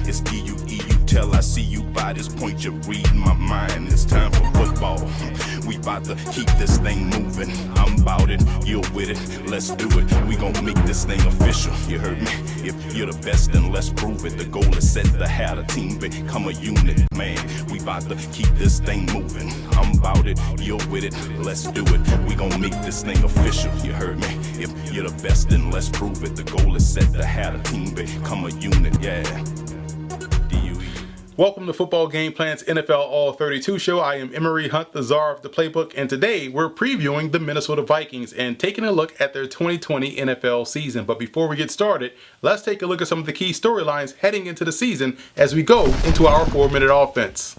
It's D-U-E-U tell. I see you by this point, you're reading my mind. It's time for football. We about to keep this thing moving. I'm about it, you're with it, let's do it. We gon' make this thing official, you heard me? If you're the best, then let's prove it. The goal is set to have a team become a unit, man. We about to keep this thing moving. I'm about it, you're with it, let's do it. We gon' make this thing official, you heard me? If you're the best, then let's prove it. The goal is set to have a team become a unit, yeah. Welcome to Football Game Plan's NFL All 32 show. I am Emery Hunt, the czar of the playbook, and today we're previewing the Minnesota Vikings and taking a look at their 2020 NFL season. But before we get started, let's take a look at some of the key storylines heading into the season as we go into our 4-minute offense.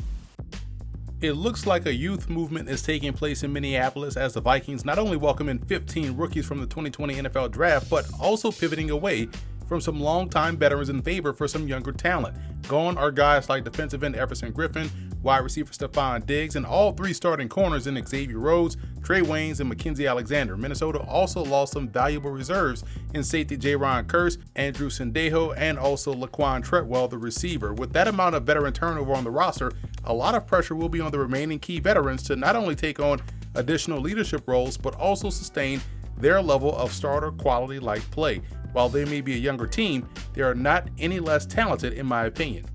It looks like a youth movement is taking place in Minneapolis as the Vikings not only welcome in 15 rookies from the 2020 NFL Draft, but also pivoting away from some longtime veterans in favor for some younger talent. Gone are guys like defensive end Everson Griffin, wide receiver Stephon Diggs, and all three starting corners in Xavier Rhodes, Trey Waynes, and Mackenzie Alexander. Minnesota also lost some valuable reserves in safety Jaron Kearse, Andrew Sendejo, and also Laquan Treadwell, the receiver. With that amount of veteran turnover on the roster, a lot of pressure will be on the remaining key veterans to not only take on additional leadership roles, but also sustain their level of starter quality like play. While they may be a younger team, they are not any less talented in my opinion.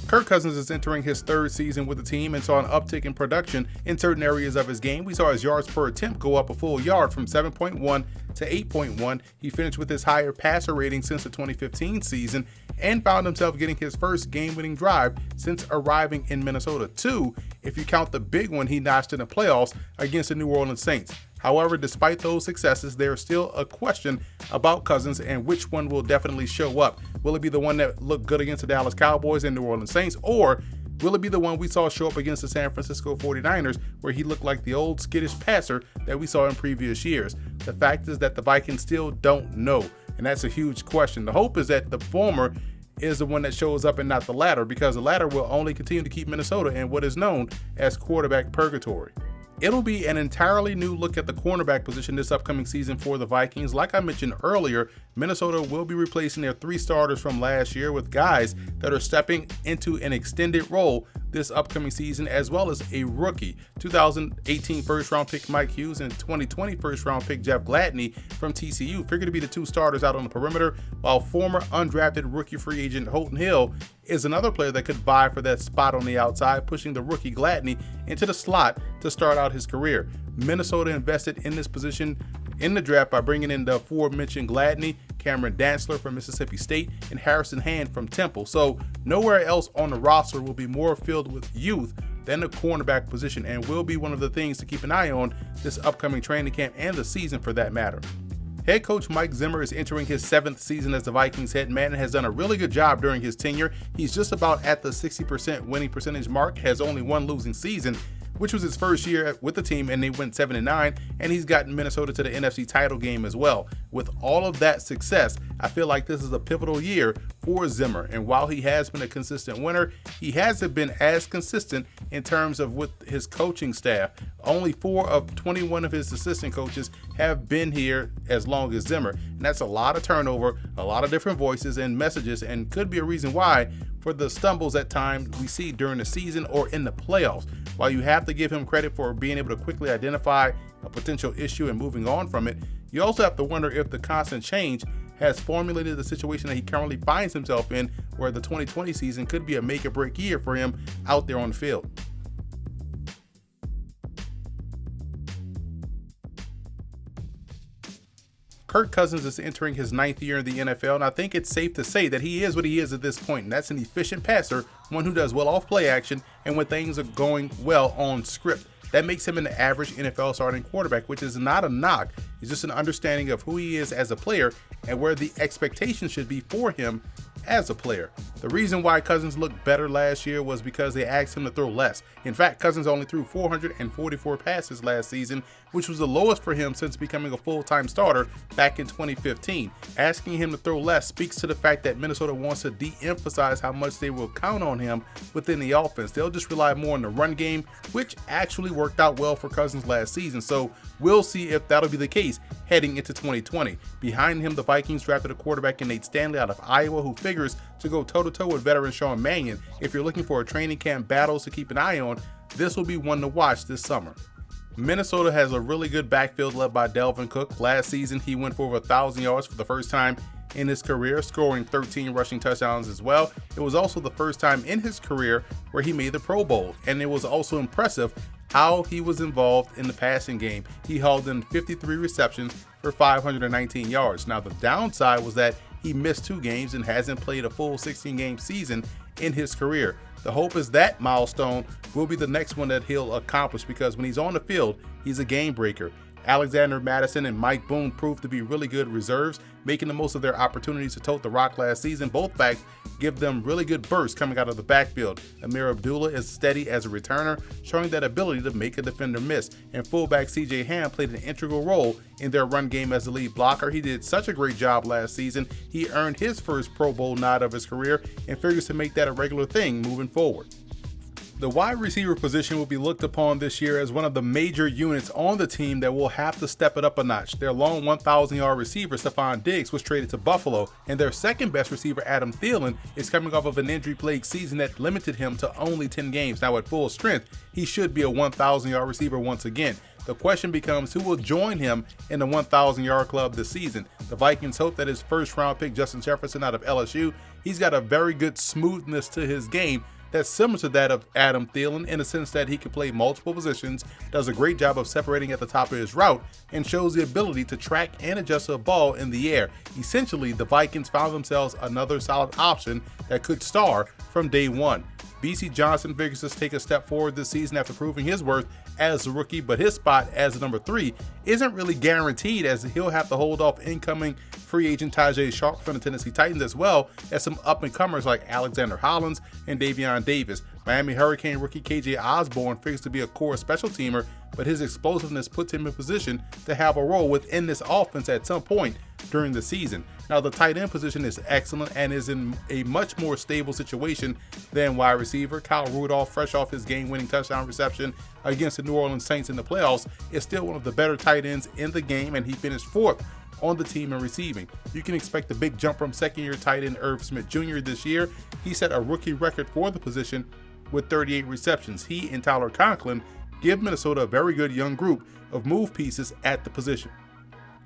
Kirk Cousins is entering his third season with the team and saw an uptick in production in certain areas of his game. We saw his yards per attempt go up a full yard from 7.1 to 8.1. He finished with his higher passer rating since the 2015 season and found himself getting his first game-winning drive since arriving in Minnesota. 2, if you count the big one he notched in the playoffs against the New Orleans Saints. However, despite those successes, there is still a question about Cousins and which one will definitely show up. Will it be the one that looked good against the Dallas Cowboys and New Orleans Saints, or will it be the one we saw show up against the San Francisco 49ers where he looked like the old skittish passer that we saw in previous years? The fact is that the Vikings still don't know, and that's a huge question. The hope is that the former is the one that shows up and not the latter, because the latter will only continue to keep Minnesota in what is known as quarterback purgatory. It'll be an entirely new look at the cornerback position this upcoming season for the Vikings. Like I mentioned earlier, Minnesota will be replacing their 3 starters from last year with guys that are stepping into an extended role this upcoming season, as well as a rookie, 2018 first-round pick Mike Hughes and 2020 first-round pick Jeff Gladney from TCU figure to be the 2 starters out on the perimeter, while former undrafted rookie free agent Holton Hill is another player that could vie for that spot on the outside, pushing the rookie Gladney into the slot to start out his career. Minnesota invested in this position in the draft by bringing in the aforementioned Gladney, Cameron Dantzler from Mississippi State, and Harrison Hand from Temple. So nowhere else on the roster will be more filled with youth than the cornerback position, and will be one of the things to keep an eye on this upcoming training camp and the season for that matter. Head coach Mike Zimmer is entering his 7th season as the Vikings head man and has done a really good job during his tenure. He's just about at the 60% winning percentage mark, has only one losing season, which was his first year with the team, and they went 7-9, and he's gotten Minnesota to the NFC title game as well. With all of that success, I feel like this is a pivotal year for Zimmer, and while he has been a consistent winner, he hasn't been as consistent in terms of with his coaching staff. Only 4 of 21 of his assistant coaches have been here as long as Zimmer, and that's a lot of turnover, a lot of different voices and messages, and could be a reason why for the stumbles at times we see during the season or in the playoffs. While you have to give him credit for being able to quickly identify a potential issue and moving on from it, you also have to wonder if the constant change has formulated the situation that he currently finds himself in, where the 2020 season could be a make or break year for him out there on the field. Kirk Cousins is entering his 9th year in the NFL, and I think it's safe to say that he is what he is at this point, and that's an efficient passer, one who does well off play action and when things are going well on script. That makes him an average NFL starting quarterback, which is not a knock. It's just an understanding of who he is as a player and where the expectation should be for him as a player. The reason why Cousins looked better last year was because they asked him to throw less. In fact, Cousins only threw 444 passes last season, which was the lowest for him since becoming a full-time starter back in 2015. Asking him to throw less speaks to the fact that Minnesota wants to de-emphasize how much they will count on him within the offense. They'll just rely more on the run game, which actually worked out well for Cousins last season. So we'll see if that'll be the case pace heading into 2020. Behind him, the Vikings drafted a quarterback in Nate Stanley out of Iowa, who figures to go toe-to-toe with veteran Sean Mannion. If you're looking for a training camp battles to keep an eye on, this will be one to watch this summer. Minnesota has a really good backfield led by Dalvin Cook. Last season, he went for over 1,000 yards for the first time in his career, scoring 13 rushing touchdowns as well. It was also the first time in his career where he made the Pro Bowl, and it was also impressive how he was involved in the passing game. He hauled in 53 receptions for 519 yards. Now, the downside was that he missed 2 games and hasn't played a full 16-game season in his career. The hope is that milestone will be the next one that he'll accomplish, because when he's on the field, he's a game breaker. Alexander Madison and Mike Boone proved to be really good reserves, making the most of their opportunities to tote the rock last season. Both backs give them really good bursts coming out of the backfield. Amir Abdullah is steady as a returner, showing that ability to make a defender miss. And fullback CJ Ham played an integral role in their run game as the lead blocker. He did such a great job last season. He earned his first Pro Bowl nod of his career and figures to make that a regular thing moving forward. The wide receiver position will be looked upon this year as one of the major units on the team that will have to step it up a notch. Their long 1,000-yard receiver, Stephon Diggs, was traded to Buffalo, and their second best receiver, Adam Thielen, is coming off of an injury-plagued season that limited him to only 10 games. Now, at full strength, he should be a 1,000-yard receiver once again. The question becomes who will join him in the 1,000-yard club this season. The Vikings hope that his first-round pick, Justin Jefferson out of LSU, he's got a very good smoothness to his game that's similar to that of Adam Thielen in the sense that he can play multiple positions, does a great job of separating at the top of his route, and shows the ability to track and adjust a ball in the air. Essentially, the Vikings found themselves another solid option that could star from day one. BC Johnson figures to take a step forward this season after proving his worth as a rookie, but his spot as the number 3 isn't really guaranteed, as he'll have to hold off incoming free agent Tajay Sharp from the Tennessee Titans, as well as some up-and-comers like Alexander Hollins and Davion Davis. Miami Hurricane rookie KJ Osborne figures to be a core special teamer, but his explosiveness puts him in position to have a role within this offense at some point during the season. Now, the tight end position is excellent and is in a much more stable situation than wide receiver. Kyle Rudolph, fresh off his game-winning touchdown reception against the New Orleans Saints in the playoffs, is still one of the better tight ends in the game, and he finished 4th on the team in receiving. You can expect a big jump from second-year tight end Irv Smith Jr. this year. He set a rookie record for the position with 38 receptions. He and Tyler Conklin give Minnesota a very good young group of move pieces at the position.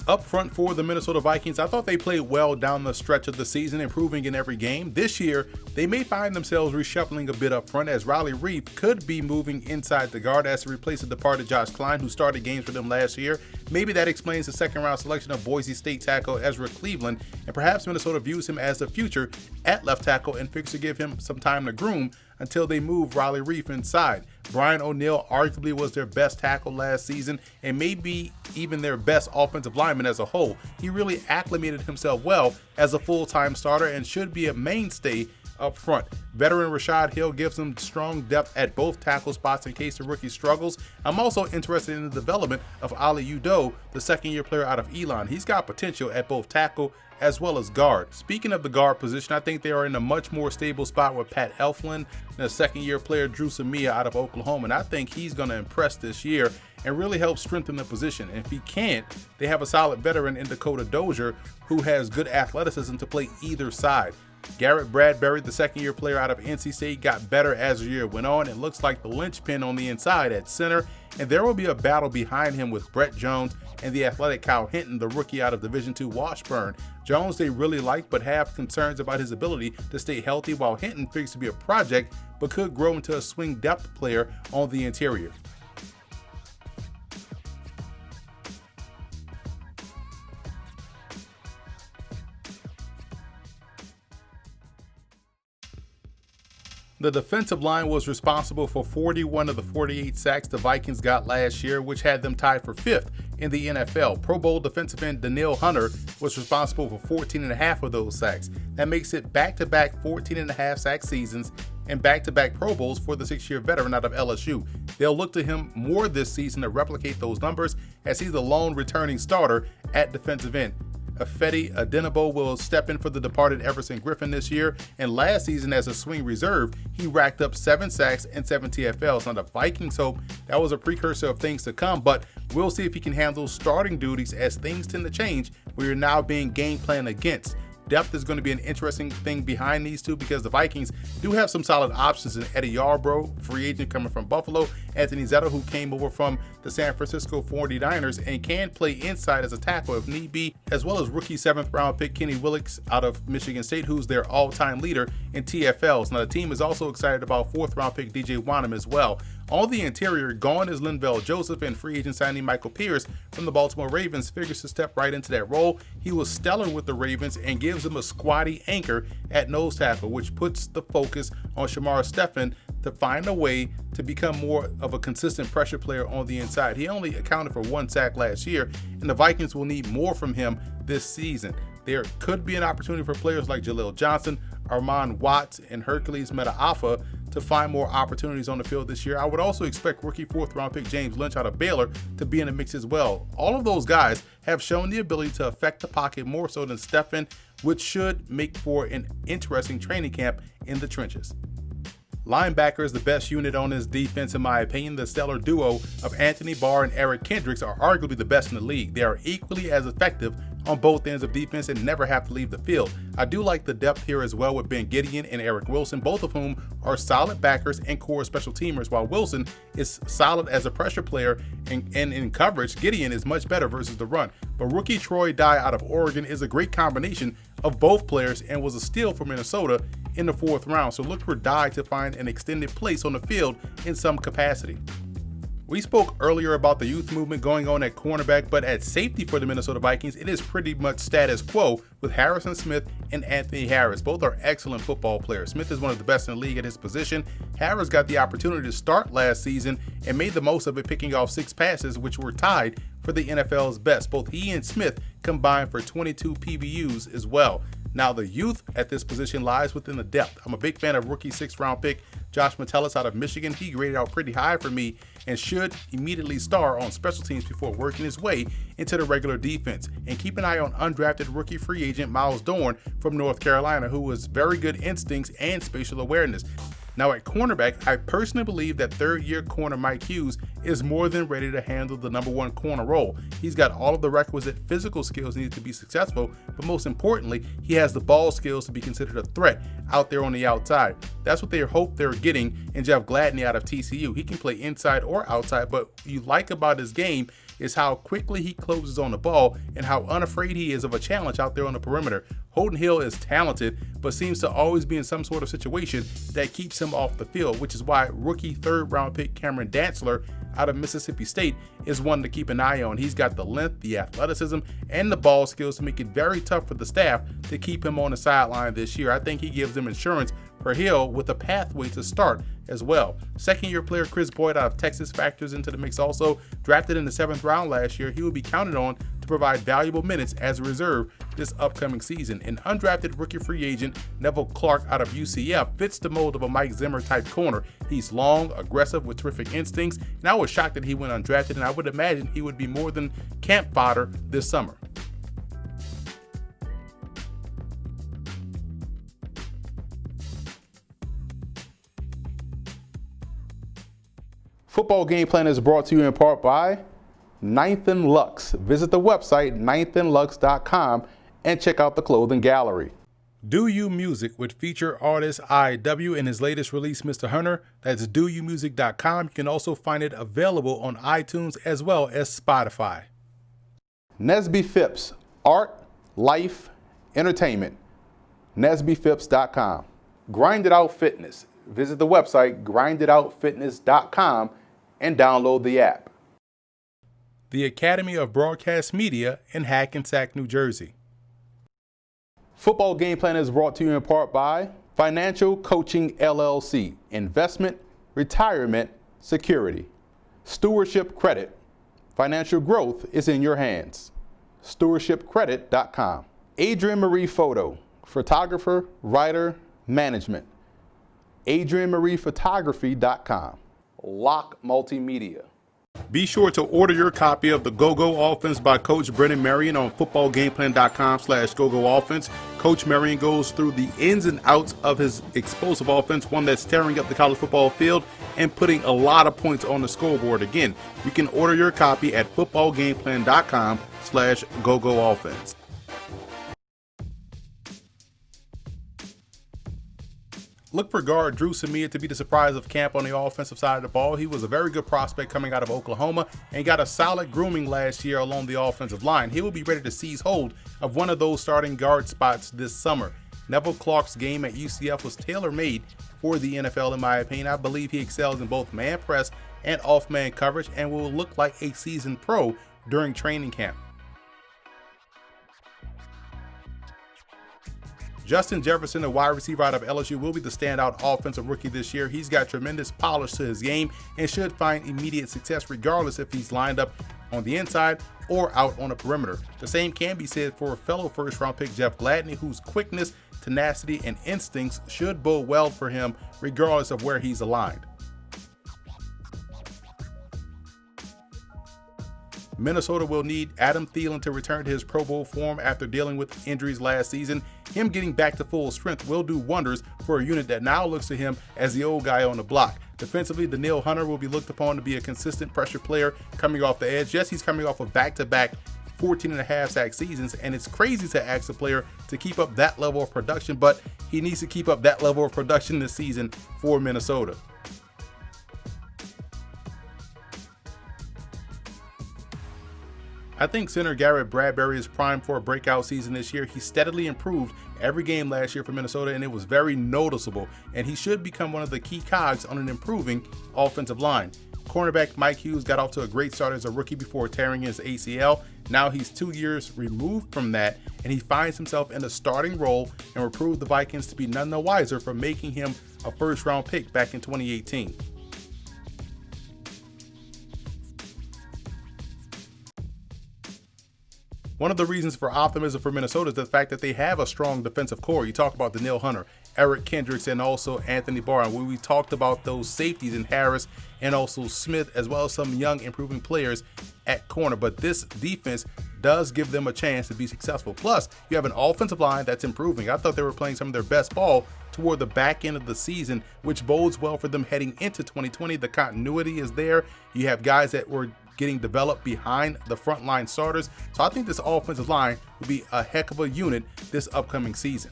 Up front for the Minnesota Vikings, I thought they played well down the stretch of the season, improving in every game. This year, they may find themselves reshuffling a bit up front, as Riley Reef could be moving inside the guard as to replace the departed Josh Klein, who started games for them last year. Maybe that explains the second-round selection of Boise State tackle Ezra Cleveland, and perhaps Minnesota views him as the future at left tackle and figures to give him some time to groom until they move Riley Reef inside. Brian O'Neill arguably was their best tackle last season and maybe even their best offensive lineman as a whole. He really acclimated himself well as a full-time starter and should be a mainstay up front. Veteran Rashad Hill gives them strong depth at both tackle spots in case the rookie struggles. I'm also interested in the development of Ali Udoh, the second-year player out of Elon. He's got potential at both tackle as well as guard. Speaking of the guard position, I think they are in a much more stable spot with Pat Elflein and the second-year player Drew Samia out of Oklahoma, and I think he's going to impress this year and really help strengthen the position. And if he can't, they have a solid veteran in Dakota Dozier who has good athleticism to play either side. Garrett Bradbury, the second-year player out of NC State, got better as the year went on and looks like the linchpin on the inside at center, and there will be a battle behind him with Brett Jones and the athletic Kyle Hinton, the rookie out of Division II Washburn. Jones they really like, but have concerns about his ability to stay healthy, while Hinton figures to be a project but could grow into a swing depth player on the interior. The defensive line was responsible for 41 of the 48 sacks the Vikings got last year, which had them tied for 5th in the NFL. Pro Bowl defensive end Danielle Hunter was responsible for 14.5 of those sacks. That makes it back-to-back 14.5 sack seasons and back-to-back Pro Bowls for the 6-year veteran out of LSU. They'll look to him more this season to replicate those numbers, as he's the lone returning starter at defensive end. Ifedi Adenabo will step in for the departed Everson Griffin this year, and last season as a swing reserve, he racked up 7 sacks and 7 TFLs. Now the Vikings hope that was a precursor of things to come, but we'll see if he can handle starting duties as things tend to change. We are now being game planned against. Depth is going to be an interesting thing behind these two because the Vikings do have some solid options in Eddie Yarbrough, free agent coming from Buffalo, Anthony Zeta, who came over from the San Francisco 49ers and can play inside as a tackle if need be, as well as rookie 7th round pick Kenny Willix out of Michigan State, who's their all-time leader in TFLs. Now the team is also excited about 4th round pick DJ Wanham as well. On the interior, gone is Linval Joseph, and free agent signing Michael Pierce from the Baltimore Ravens figures to step right into that role. He was stellar with the Ravens and gives them a squatty anchor at nose tackle, which puts the focus on Shamar Stephen to find a way to become more of a consistent pressure player on the inside. He only accounted for 1 sack last year, and the Vikings will need more from him this season. There could be an opportunity for players like Jaleel Johnson, Armand Watts, and Hercules Metaafa to find more opportunities on the field this year. I would also expect rookie 4th round pick James Lynch out of Baylor to be in the mix as well. All of those guys have shown the ability to affect the pocket more so than Stephen, which should make for an interesting training camp in the trenches. Linebackers, the best unit on this defense in my opinion. The stellar duo of Anthony Barr and Eric Kendricks are arguably the best in the league. They are equally as effective on both ends of defense and never have to leave the field. I do like the depth here as well with Ben Gideon and Eric Wilson, both of whom are solid backers and core special teamers, while Wilson is solid as a pressure player and in coverage. Gideon is much better versus the run. But rookie Troy Dye out of Oregon is a great combination of both players and was a steal for Minnesota in the 4th round. So look for Dye to find an extended place on the field in some capacity. We spoke earlier about the youth movement going on at cornerback, but at safety for the Minnesota Vikings, it is pretty much status quo with Harrison Smith and Anthony Harris. Both are excellent football players. Smith is one of the best in the league at his position. Harris got the opportunity to start last season and made the most of it, picking off 6 passes, which were tied for the NFL's best. Both he and Smith combined for 22 PBUs as well. Now, the youth at this position lies within the depth. I'm a big fan of rookie 6th round pick Josh Metellus out of Michigan. He graded out pretty high for me and should immediately star on special teams before working his way into the regular defense. And keep an eye on undrafted rookie free agent Miles Dorn from North Carolina, who has very good instincts and spatial awareness. Now at cornerback, I personally believe that 3rd-year corner Mike Hughes is more than ready to handle the number 1 corner role. He's got all of the requisite physical skills needed to be successful, but most importantly, he has the ball skills to be considered a threat out there on the outside. That's what they hope they're getting in Jeff Gladney out of TCU. He can play inside or outside, but what you like about his game is how quickly he closes on the ball and how unafraid he is of a challenge out there on the perimeter. Holden Hill is talented, but seems to always be in some sort of situation that keeps him off the field, which is why rookie 3rd round pick Cameron Dantzler out of Mississippi State is one to keep an eye on. He's got the length, the athleticism, and the ball skills to make it very tough for the staff to keep him on the sideline this year. I think he gives them insurance for Hill with a pathway to start as well. 2nd-year player Chris Boyd out of Texas factors into the mix also. Drafted in the 7th round last year, he will be counted on to provide valuable minutes as a reserve this upcoming season. An undrafted rookie free agent Neville Clark out of UCF fits the mold of a Mike Zimmer type corner. He's long, aggressive with terrific instincts, and I was shocked that he went undrafted, and I would imagine he would be more than camp fodder this summer. Football Game Plan is brought to you in part by Ninth and Lux. Visit the website ninethandlux.com and check out the clothing gallery. Do You Music with feature artist IW and his latest release, Mr. Hunter. That's doyoumusic.com. You can also find it available on iTunes as well as Spotify. Nesby Phipps, art, life, entertainment. NesbyPhipps.com. Grind It Out Fitness. Visit the website grinditoutfitness.com and download the app. The Academy of Broadcast Media in Hackensack, New Jersey. Football Game Plan is brought to you in part by Financial Coaching LLC, investment, retirement, security. Stewardship Credit, financial growth is in your hands. Stewardshipcredit.com. Adrienne Marie Photo, photographer, writer, management. AdrienneMariePhotography.com. Lock Multimedia. Be sure to order your copy of the Go-Go Offense by Coach Brennan Marion on footballgameplan.com/GoGo Offense. Coach Marion goes through the ins and outs of his explosive offense, one that's tearing up the college football field and putting a lot of points on the scoreboard. Again, you can order your copy at footballgameplan.com/GoGo Offense. Look for guard Drew Samia to be the surprise of camp on the offensive side of the ball. He was a very good prospect coming out of Oklahoma and got a solid grooming last year along the offensive line. He will be ready to seize hold of one of those starting guard spots this summer. Neville Clark's game at UCF was tailor-made for the NFL in my opinion. I believe he excels in both man press and off-man coverage and will look like a seasoned pro during training camp. Justin Jefferson, the wide receiver out of LSU, will be the standout offensive rookie this year. He's got tremendous polish to his game and should find immediate success regardless if he's lined up on the inside or out on the perimeter. The same can be said for fellow first-round pick Jeff Gladney, whose quickness, tenacity, and instincts should bode well for him regardless of where he's aligned. Minnesota will need Adam Thielen to return to his Pro Bowl form after dealing with injuries last season. Him getting back to full strength will do wonders for a unit that now looks to him as the old guy on the block. Defensively, Danielle Hunter will be looked upon to be a consistent pressure player coming off the edge. Yes, he's coming off of back-to-back 14.5 sack seasons, and it's crazy to ask a player to keep up that level of production, but he needs to keep up that level of production this season for Minnesota. I think center Garrett Bradbury is primed for a breakout season this year. He steadily improved every game last year for Minnesota, and it was very noticeable, and he should become one of the key cogs on an improving offensive line. Cornerback Mike Hughes got off to a great start as a rookie before tearing his ACL. Now he's 2 years removed from that, and he finds himself in a starting role and will prove the Vikings to be none the wiser for making him a first-round pick back in 2018. One of the reasons for optimism for Minnesota is the fact that they have a strong defensive core. You talk about Danielle Hunter, Eric Kendricks, and also Anthony Barr. And we talked about those safeties in Harris and also Smith, as well as some young improving players at corner. But this defense does give them a chance to be successful. Plus, you have an offensive line that's improving. I thought they were playing some of their best ball toward the back end of the season, which bodes well for them heading into 2020. The continuity is there. You have guys that were getting developed behind the frontline starters. So I think this offensive line will be a heck of a unit this upcoming season.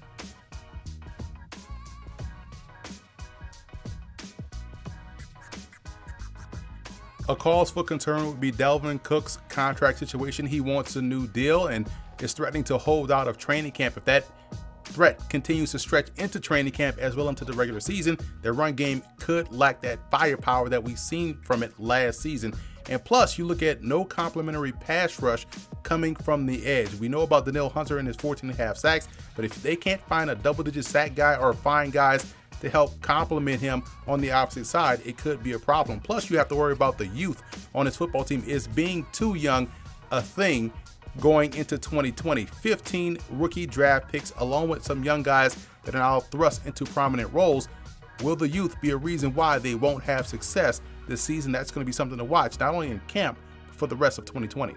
A cause for concern would be Dalvin Cook's contract situation. He wants a new deal and is threatening to hold out of training camp. If that threat continues to stretch into training camp as well into the regular season, their run game could lack that firepower that we've seen from it last season. And plus, you look at no complimentary pass rush coming from the edge. We know about Danielle Hunter and his 14.5 sacks, but if they can't find a double-digit sack guy or find guys to help complement him on the opposite side, it could be a problem. Plus, you have to worry about the youth on his football team. Is being too young a thing going into 2020? 15 rookie draft picks along with some young guys that are now thrust into prominent roles. Will the youth be a reason why they won't have success this season? That's going to be something to watch, not only in camp, but for the rest of 2020.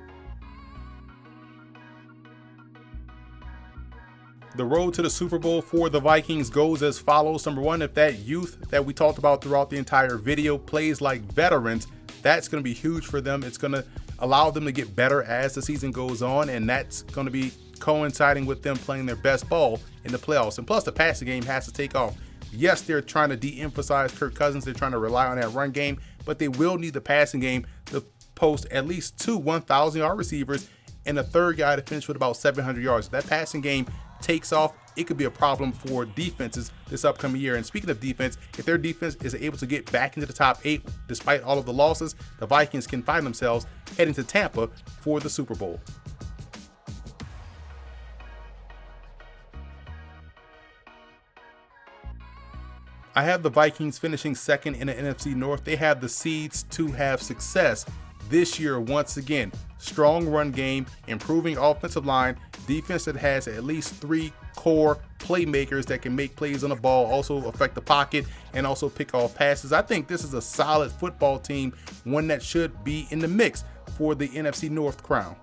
The road to the Super Bowl for the Vikings goes as follows. Number one, if that youth that we talked about throughout the entire video plays like veterans, that's going to be huge for them. It's going to allow them to get better as the season goes on, and that's going to be coinciding with them playing their best ball in the playoffs. And plus, the passing game has to take off. Yes, they're trying to de-emphasize Kirk Cousins. They're trying to rely on that run game, but they will need the passing game to post at least two 1,000-yard receivers and a third guy to finish with about 700 yards. If that passing game takes off, it could be a problem for defenses this upcoming year. And speaking of defense, if their defense is able to get back into the top 8 despite all of the losses, the Vikings can find themselves heading to Tampa for the Super Bowl. I have the Vikings finishing second in the NFC North. They have the seeds to have success this year once again. Strong run game, improving offensive line, defense that has at least 3 core playmakers that can make plays on the ball, also affect the pocket, and also pick off passes. I think this is a solid football team, one that should be in the mix for the NFC North crown.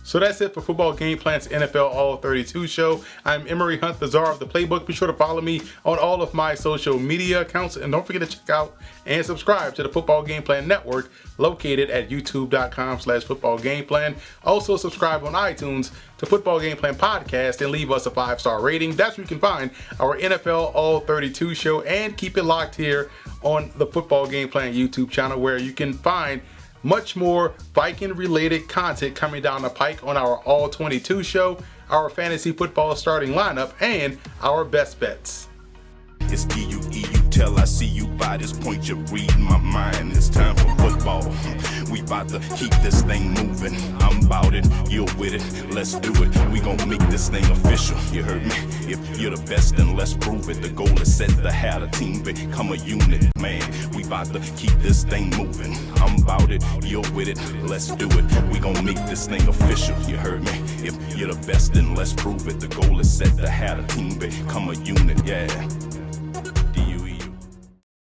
So that's it for Football Game Plan's NFL All 32 show. I'm Emery Hunt, the czar of the playbook. Be sure to follow me on all of my social media accounts, and don't forget to check out and subscribe to the Football Game Plan Network located at youtube.com/footballgameplan. Also subscribe on iTunes to Football Game Plan Podcast and leave us a 5-star rating. That's where you can find our NFL All 32 show, and keep it locked here on the Football Game Plan YouTube channel, where you can find much more Viking related content coming down the pike on our All 22 show, our fantasy football starting lineup, and our best bets. It's DUE, you tell I see you by this point, you're reading my mind. It's time for football. We about to keep this thing moving. I'm about it, you're with it, let's do it. We gon' make this thing official, you heard me? If you're the best, then let's prove it. The goal is set to have a team become a unit, man. We about to keep this thing moving. I'm about it, you're with it, let's do it. We gon' make this thing official, you heard me? If you're the best, then let's prove it. The goal is set to have a team become a unit, yeah.